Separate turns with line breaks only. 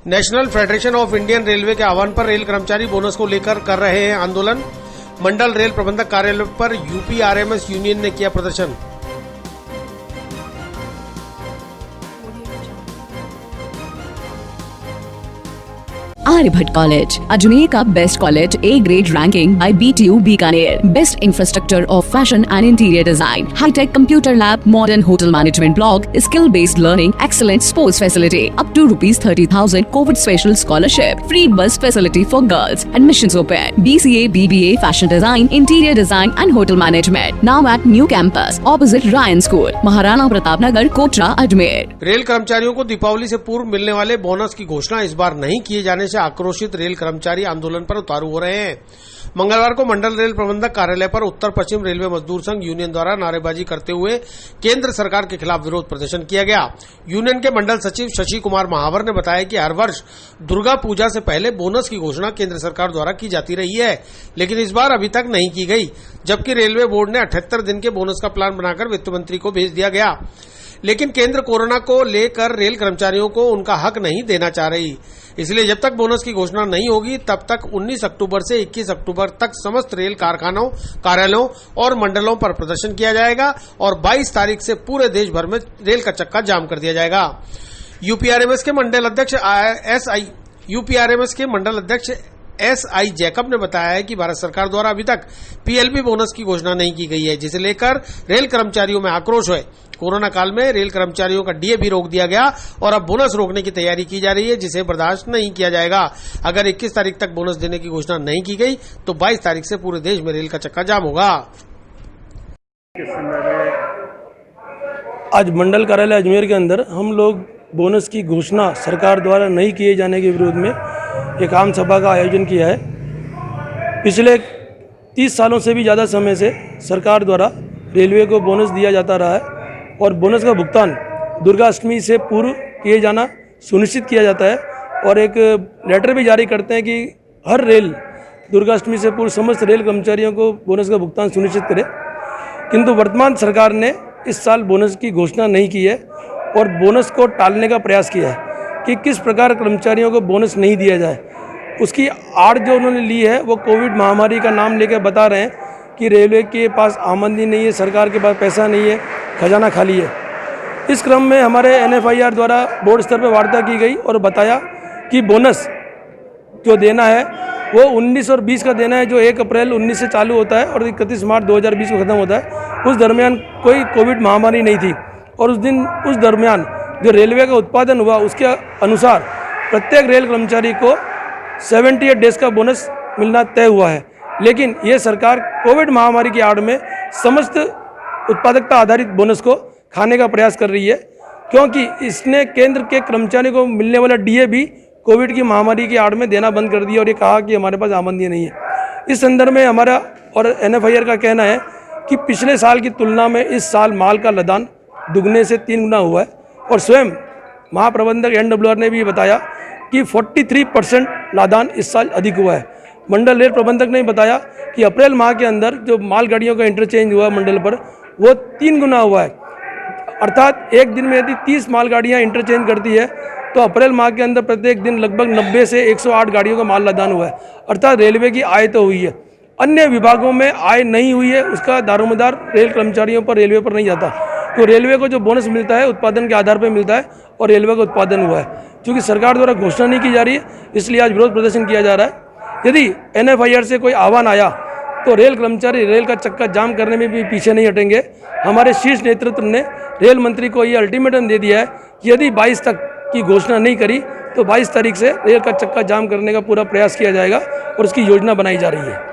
National federation of Indian railway के आह्वान पर रेल कर्मचारी बोनस को लेकर कर रहे हैं आंदोलन। मंडल रेल प्रबंधक कार्यालय पर यूपीआरएमएस यूनियन ने किया प्रदर्शन।
आर्यभट्ट कॉलेज, अजमेर का best college, A grade ranking by BTU Bikaner, best infrastructure of fashion and interior design, hi-tech computer lab, modern hotel management block, skill based learning, excellent sports facility, up to ₹30,000 covid special scholarship, free bus facility for girls, admissions open, BCA, BBA, fashion design, interior design and hotel management, now at new campus opposite Ryan school, Maharana Pratap Nagar, Kotra, Ajmer.
Rail कर्मचारियों को दीपावली से पूर्व मिलने वाले bonus की घोषणा इस बार नहीं किए जाने से आक्रोशित रेल कर्मचारी आंदोलन पर उतारू हो रहे हैं। मंगलवार को मंडल रेल प्रबंधक कार्यालय पर उत्तर पश्चिम रेलवे मजदूर संघ यूनियन द्वारा नारेबाजी करते हुए केंद्र सरकार के खिलाफ विरोध प्रदर्शन किया गया। यूनियन के मंडल सचिव शशि कुमार महावर ने बताया कि हर वर्ष दुर्गा पूजा से पहले बोनस की घोषणा केंद्र सरकार द्वारा की जाती रही है, लेकिन इस बार अभी तक नहीं की गई, जबकि रेलवे बोर्ड ने 78 दिन के बोनस का प्लान बनाकर वित्त मंत्री को भेज दिया गया, लेकिन केंद्र कोरोना को लेकर रेल कर्मचारियों को उनका हक नहीं देना चाह रही। इसलिए जब तक बोनस की घोषणा नहीं होगी तब तक 19 अक्टूबर से 21 अक्टूबर तक समस्त रेल कारखानों, कार्यालयों और मंडलों पर प्रदर्शन किया जाएगा और 22 तारीख से पूरे देश भर में रेल का चक्का जाम कर दिया जाएगा। यूपीआरएमएस के मंडल अध्यक्ष SI जैकब ने बताया है कि भारत सरकार द्वारा अभी तक PLB बोनस की घोषणा नहीं की गई है, जिसे लेकर रेल कर्मचारियों में आक्रोश है। कोरोना काल में रेल कर्मचारियों का DA भी रोक दिया गया और अब बोनस रोकने की तैयारी की जा रही है, जिसे बर्दाश्त नहीं किया जाएगा। अगर 21 तारीख तक बोनस देने की घोषणा नहीं की गई तो 22 तारीख से पूरे देश में रेल का चक्का जाम होगा।
आज मंडल कार्यालय अजमेर के अंदर हम लोग बोनस की घोषणा सरकार द्वारा नहीं किए जाने के विरोध में एक आम सभा का आयोजन किया है। पिछले 30 सालों से भी ज़्यादा समय से सरकार द्वारा रेलवे को बोनस दिया जाता रहा है और बोनस का भुगतान दुर्गाष्टमी से पूर्व किए जाना सुनिश्चित किया जाता है और एक लेटर भी जारी करते हैं कि हर रेल दुर्गाष्टमी से पूर्व समस्त रेल कर्मचारियों को बोनस का भुगतान सुनिश्चित करे। किंतु वर्तमान सरकार ने इस साल बोनस की घोषणा नहीं की है और बोनस को टालने का प्रयास किया है कि किस प्रकार कर्मचारियों को बोनस नहीं दिया जाए। उसकी आड़ जो उन्होंने ली है वो कोविड महामारी का नाम लेकर बता रहे हैं कि रेलवे के पास आमदनी नहीं है, सरकार के पास पैसा नहीं है, खजाना खाली है। इस क्रम में हमारे NFIR द्वारा बोर्ड स्तर पर वार्ता की गई और बताया कि बोनस जो देना है वो 19 और 20 का देना है, जो 1 अप्रैल 19 से चालू होता है और 31 मार्च 2020 को ख़त्म होता है। उस दरमियान कोई कोविड महामारी नहीं थी और उस दरमियान जो रेलवे का उत्पादन हुआ उसके अनुसार प्रत्येक रेल कर्मचारी को 78 डेज का बोनस मिलना तय हुआ है। लेकिन ये सरकार कोविड महामारी की आड़ में समस्त उत्पादकता आधारित बोनस को खाने का प्रयास कर रही है, क्योंकि इसने केंद्र के कर्मचारियों को मिलने वाला DA भी कोविड की महामारी की आड़ में देना बंद कर दिया और ये कहा कि हमारे पास आमदनी नहीं है। इस संदर्भ में हमारा और NFIR का कहना है कि पिछले साल की तुलना में इस साल माल का लदान दुगने से 3 गुना हुआ है और स्वयं महाप्रबंधक NWR ने भी बताया कि 43% लादान इस साल अधिक हुआ है। मंडल रेल प्रबंधक ने बताया कि अप्रैल माह के अंदर जो मालगाड़ियों का इंटरचेंज हुआ मंडल पर वो 3 गुना हुआ है। अर्थात एक दिन में यदि 30 मालगाड़ियाँ इंटरचेंज करती है तो अप्रैल माह के अंदर प्रत्येक दिन लगभग 90 से 108 गाड़ियों का माल लदान हुआ है। अर्थात रेलवे की आय तो हुई है, अन्य विभागों में आय नहीं हुई है, उसका दारोमदार रेल कर्मचारियों पर, रेलवे पर नहीं जाता। तो रेलवे को जो बोनस मिलता है उत्पादन के आधार पर मिलता है और रेलवे का उत्पादन हुआ है। क्योंकि सरकार द्वारा घोषणा नहीं की जा रही है इसलिए आज विरोध प्रदर्शन किया जा रहा है। यदि NFIR से कोई आह्वान आया तो रेल कर्मचारी रेल का चक्का जाम करने में भी पीछे नहीं हटेंगे। हमारे शीर्ष नेतृत्व ने रेल मंत्री को ये अल्टीमेटम दे दिया है कि यदि 22 तक की घोषणा नहीं करी तो 22 तारीख से रेल का चक्का जाम करने का पूरा प्रयास किया जाएगा और उसकी योजना बनाई जा रही है।